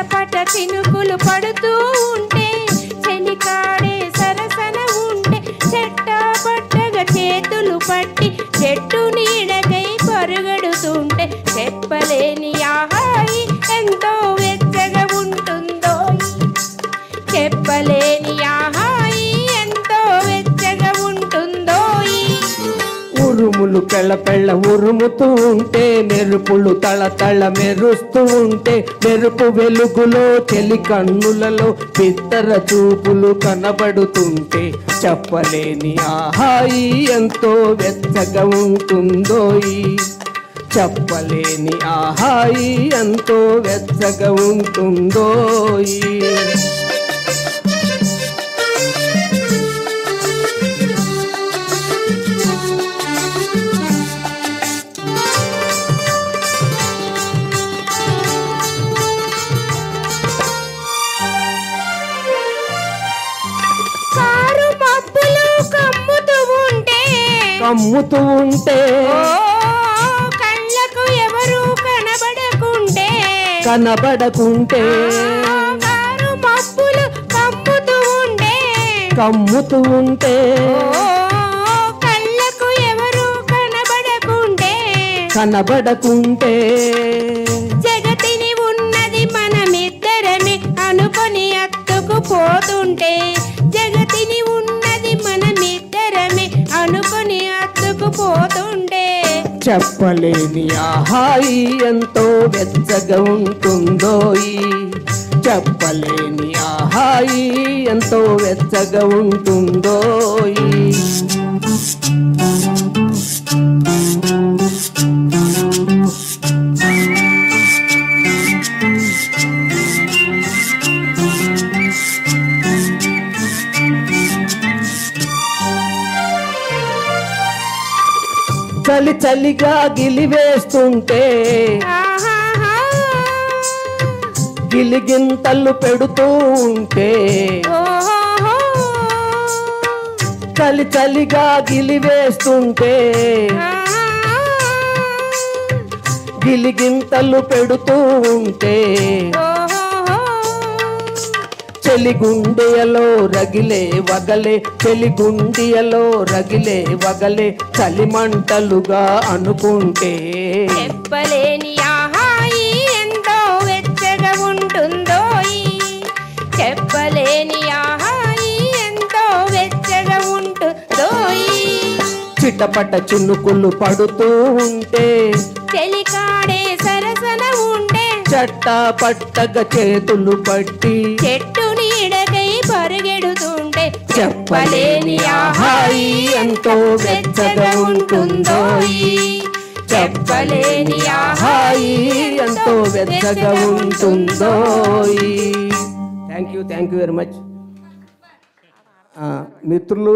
చిటపట చినుకులు పడుతూ ఉంటే చెలికాడే సరసన ఉంటే చెట్టపట్టగా చేతులు పట్టి చెట్టు నీడకై పరుగెడుతుంటే చెప్పలేని ఆహాయి ఎంతో వెచ్చగా ఉంటుందో చెప్పలేని ఆహాయి ఎంతో వెచ్చగా ఉంటుందో ఉరుములు పెళ్ళ పెళ్ళ ఉరుముతూ ఉంటే మెరుపులు తళతళ మెరుస్తూ ఉంటే మెరుపు వెలుగులో చెలి కన్నులలో బిత్తర చూపులు కనబడుతుంటే చెప్పలేని ఆహాయి ఎంతో వెచ్చగా ఉంటుందో చెప్పలేని ఆహాయి ఎంతో వెచ్చగా ఉంటుందో కమ్ముతూ ఉంటే కళ్ళకు ఎవరు కనబడకుంటే మబ్బులు కమ్ముతూ ఉంటే కళ్ళకు ఎవరు కనబడకుంటే జగతిని ఉన్నది మనమిద్దరమే అనుకొని అత్తుకుపోతుంటే జగతిని ఉన్నది మనమిద్దరమే అనుకొని అత్తుకుపోతుంటే చెప్పలేని ఆహాయి ఎంతో వెచ్చగా ఉంటుందో చెప్పలేని ఆహాయి ఎంతో వెచ్చగా ఉంటుందో చలి చలిగా గిలివేస్తుంటే గిలిగింతలు పెడుతూ ఉంటే చలి చలిగా గిలివేస్తుంటే గిలిగింతలు పెడుతూ ఉంటే చెలిగుండెయలో రగిలే వగలే చెలిగుండెయలో రగిలే వగలే చలిమంటలుగా అనుకుంటే చెప్పలేని ఆహాయి ఎంతో వెచ్చగా ఉంటుందో చెప్పలేని ఆహాయి ఎంతో వెచ్చగా ఉంటుందో చిటపట చినుకులు పడుతూ ఉంటే చెలికాడే సరసన ఉంటే చట్టా పట్టగా చేతులు పట్టి చెట్టు నీడకై పరుగెడుతుంటే చెప్పలేని ఆహాయి ఎంతో వెచ్చగా ఉంటుందో చెప్పలేని ఆహాయి ఎంతో వెచ్చగా ఉంటుందో థ్యాంక్ యూ వెరీ మచ్ మిత్రులు.